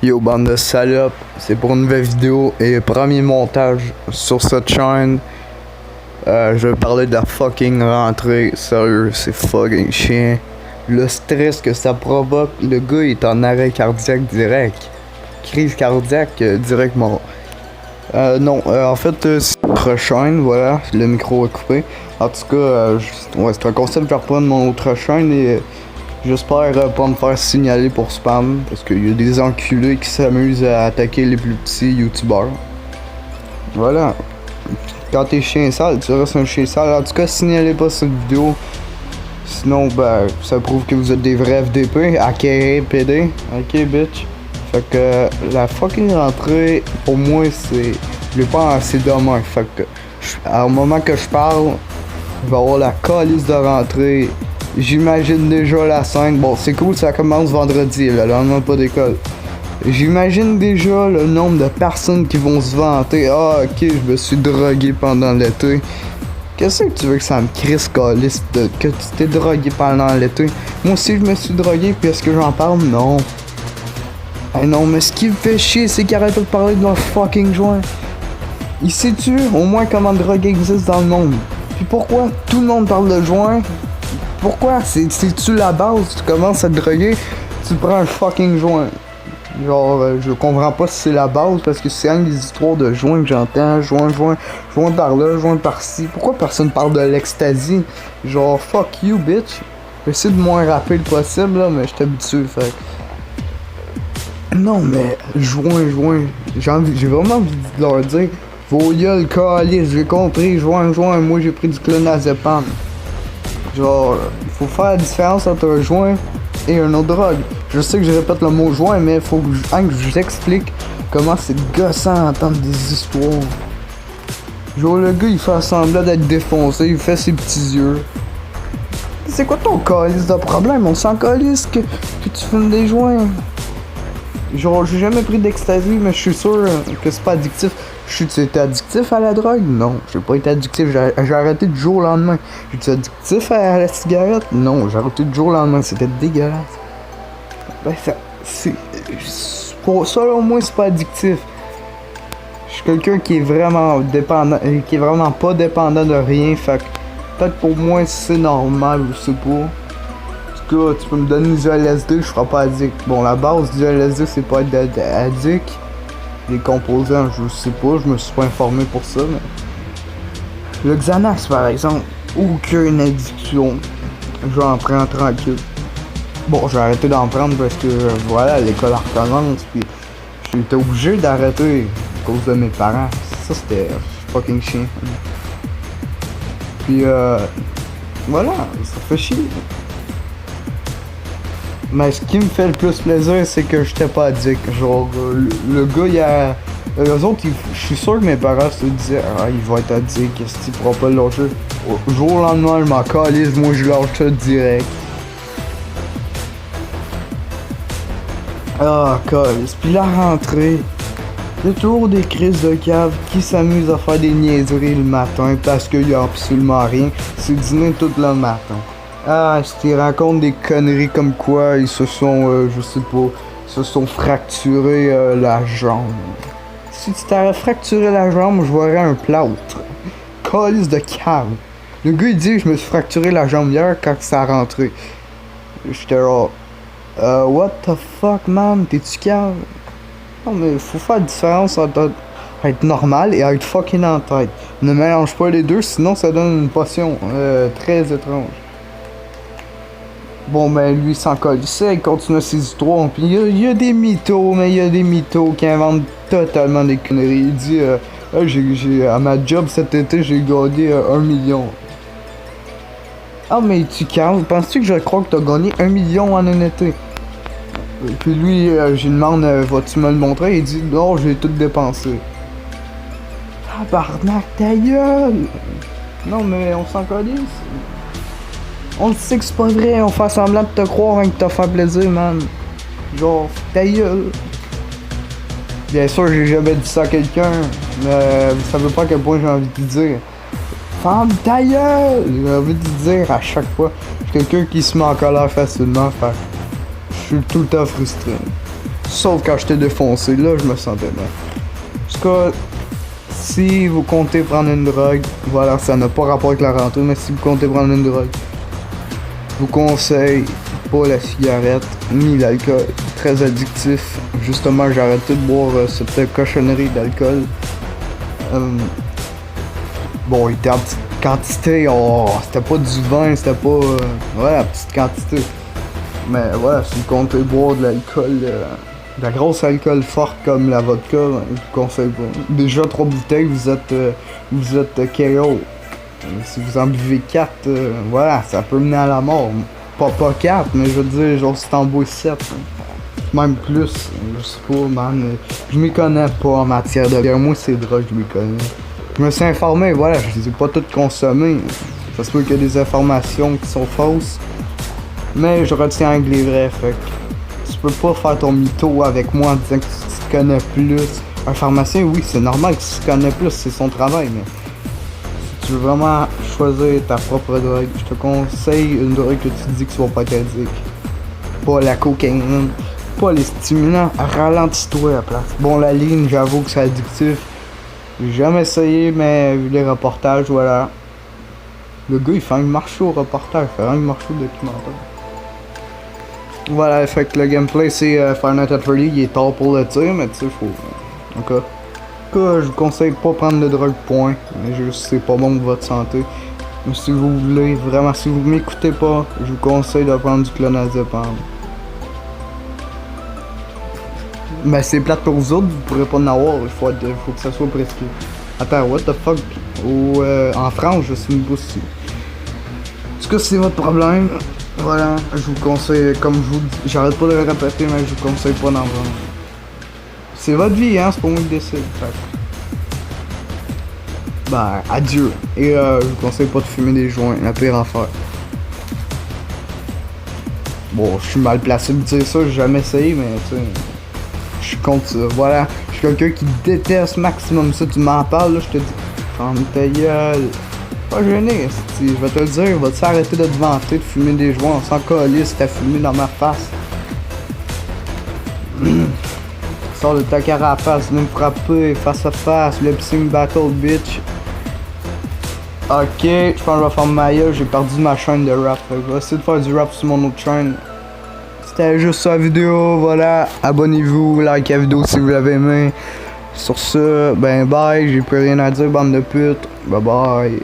Yo bande de salopes, c'est pour une nouvelle vidéo et premier montage sur cette chaîne. Je vais parler de la fucking rentrée, sérieux, c'est fucking chiant. Le stress que ça provoque, le gars est en arrêt cardiaque direct. Crise cardiaque direct mort. En fait, c'est notre chaîne, voilà, le micro est coupé. En tout cas, c'est un concept que je vais reprendre mon autre chaîne et j'espère pas me faire signaler pour spam, parce qu'il y a des enculés qui s'amusent à attaquer les plus petits youtubeurs. Voilà. Quand t'es chien sale, tu restes un chien sale. En tout cas, signalez pas cette vidéo. Sinon, ben, ça prouve que vous êtes des vrais FDP, aka PD. Ok, bitch. Fait que la fucking rentrée, pour moi, c'est... Je l'ai pas assez demain. Fait que, au moment que je parle, il va y avoir la calice de rentrée. J'imagine déjà la scène. Bon, c'est cool, ça commence vendredi, le lendemain pas d'école. J'imagine déjà le nombre de personnes qui vont se vanter. Ah, ok, je me suis drogué pendant l'été. Qu'est-ce que tu veux que ça me crisse, calice, que tu t'es drogué pendant l'été? Moi aussi, je me suis drogué, puis est-ce que j'en parle? Non. Eh non, mais ce qui me fait chier, c'est qu'il arrête de parler de leur fucking joint. Il sait-tu au moins comment de drogue existe dans le monde? Puis pourquoi tout le monde parle de joint? Pourquoi? C'est-tu la base? Tu commences à te droguer, tu prends un fucking joint. Genre, je comprends pas si c'est la base, parce que c'est un des histoires de joint que j'entends. Joint par là, joint par-ci. Pourquoi personne parle de l'ecstasy? Genre, fuck you, bitch. J'essaie de moins rapper le possible, là, mais je t'habitue, fait. Non, mais, joint. J'ai vraiment envie de leur dire, vos gueules, calice, j'ai compris, joint, moi j'ai pris du clonazepam. Genre, il faut faire la différence entre un joint et une autre drogue. Je sais que je répète le mot joint, mais il faut que je vous explique comment c'est gossant d'entendre des histoires. Genre, le gars, il fait semblant d'être défoncé, il fait ses petits yeux. C'est quoi ton calice de problème? On s'en calisse que tu fumes des joints. Genre, j'ai jamais pris d'ecstasy, mais je suis sûr que c'est pas addictif. J'étais addictif à la drogue? Non, j'ai pas été addictif. J'ai arrêté du jour au lendemain. J'étais addictif à la cigarette? Non, j'ai arrêté du jour au lendemain. C'était dégueulasse. Ben, selon moi, c'est pas addictif. Je suis quelqu'un qui est vraiment dépendant, qui est vraiment pas dépendant de rien. Fait que peut-être pour moi, c'est normal, je sais pas. En tout cas, tu peux me donner du LSD, je serai pas addict. Bon, la base du LSD, c'est pas être addict. Les composants, je sais pas, je me suis pas informé pour ça, mais... Le Xanax, par exemple, aucune addiction. J'en prends tranquille. Bon, j'ai arrêté d'en prendre parce que, voilà, l'école recommence, puis j'étais obligé d'arrêter à cause de mes parents. Ça, c'était fucking chiant. Puis, voilà, ça fait chier. Mais ce qui me fait le plus plaisir, c'est que j'étais pas addict. Genre, le gars, il a... Eux autres, je suis sûr que mes parents se disaient « Ah, il va être addict, qu'est-ce qu'il pourra pas le lâcher? » Au jour au lendemain, je m'en calisse, moi je lâche ça direct. Ah, calisse. Puis la rentrée, il y a toujours des crises de cave qui s'amusent à faire des niaiseries le matin parce qu'il y a absolument rien. C'est dîner tout le matin. Ah, je te raconte des conneries comme quoi ils se sont, je sais pas, se sont fracturés la jambe. Si tu t'aurais fracturé la jambe, je verrais un plâtre. Calice de cave. Le gars il dit je me suis fracturé la jambe hier quand ça a rentré. J'étais là, what the fuck man, t'es-tu cave? Non mais faut faire la différence entre être normal et être fucking en tête. Ne mélange pas les deux, sinon ça donne une potion très étrange. Bon, ben, lui, il s'en colissait, il continue ses histoires. Puis il y a des mythos, mais il y a des mythos qui inventent totalement des conneries. Il dit, à ma job cet été, j'ai gagné 1 million. Ah, mais tu calmes, penses-tu que je crois que t'as gagné 1 million en un été? Et puis lui, je lui demande, vas-tu me le montrer? Il dit, non, j'ai tout dépensé. Tabarnak, ta gueule! Non, mais on s'en colisse. On le sait que c'est pas vrai, on fait semblant de te croire hein, que t'as fait plaisir, man. Genre, ta gueule. Bien sûr, j'ai jamais dit ça à quelqu'un, mais vous savez pas à quel point j'ai envie de dire. Femme, ta gueule! J'ai envie de dire à chaque fois. Je suis quelqu'un qui se met en colère facilement, fait je suis tout le temps frustré. Sauf quand j'étais défoncé, là, je me sentais bien. En tout cas, si vous comptez prendre une drogue, voilà, ça n'a pas rapport avec la rentrée, mais si vous comptez prendre une drogue, je vous conseille pas la cigarette, ni l'alcool. Très addictif. Justement, j'ai arrêté de boire cette cochonnerie d'alcool. Bon, il était en petite quantité, c'était pas du vin, c'était pas... ouais, en petite quantité. Mais voilà, si vous comptez boire de l'alcool, de la grosse alcool forte comme la vodka, ben, je vous conseille pas. Déjà 3 bouteilles, vous êtes KO. Si vous en buvez 4, voilà, ça peut mener à la mort. Pas 4, mais je veux dire, genre si t'en bois 7, même plus, je sais pas, man. Je m'y connais pas en matière de bière. Moi, c'est drogue, je m'y connais. Je me suis informé, voilà, je les ai pas toutes consommées. Ça se peut qu'il y a des informations qui sont fausses. Mais je retiens avec les vrais, fait que tu peux pas faire ton mytho avec moi en disant que tu te connais plus. Un pharmacien, oui, c'est normal que tu te connais plus, c'est son travail, mais si tu veux vraiment choisir ta propre drogue, je te conseille une drogue que tu dis que tu vas pas être addict. Pas la cocaïne, pas les stimulants, ralentis-toi à la place. Bon, la ligne, j'avoue que c'est addictif. J'ai jamais essayé, mais vu les reportages, voilà. Le gars, il fait un marché au reportage, il fait un marché au documentaire. Voilà, fait que le gameplay, c'est Five Nights at Freddy, il est tard pour le tir, mais tu sais, faut... En tout cas, je vous conseille pas prendre de drogue, point. Mais juste, c'est pas bon pour votre santé. Mais si vous voulez, vraiment, si vous m'écoutez pas, je vous conseille de prendre du clonazepam. Mais c'est plate pour vous autres, vous pourrez pas en avoir, il faut que ça soit prescrit. Attends, what the fuck? En France, je suis une boussie. En tout cas, c'est votre problème. Voilà, je vous conseille, comme je vous dis, j'arrête pas de le répéter, mais je vous conseille pas d'en prendre. C'est votre vie, hein, c'est pas moi qui décide. Ben, adieu. Et je vous conseille pas de fumer des joints, la pire affaire. Bon, je suis mal placé de dire ça, j'ai jamais essayé, mais tu sais, je suis contre ça. Voilà, je suis quelqu'un qui déteste maximum ça. Tu m'en parles, là, je te dis, ferme ta gueule. Pas gêné, je vais te le dire, vas-tu arrêter de te vanter de fumer des joints, on s'en calisse, t'as fumé dans ma face. Sors de ta carapace, viens me frapper face à face, le psing battle bitch. Ok, je pense que je vais faire ma gueule, j'ai perdu ma chaîne de rap, fait que je vais essayer de faire du rap sur mon autre chaîne. C'était juste ça la vidéo, voilà, abonnez-vous, like la vidéo si vous l'avez aimé. Sur ce, ben bye, j'ai plus rien à dire, bande de putes, bye bye.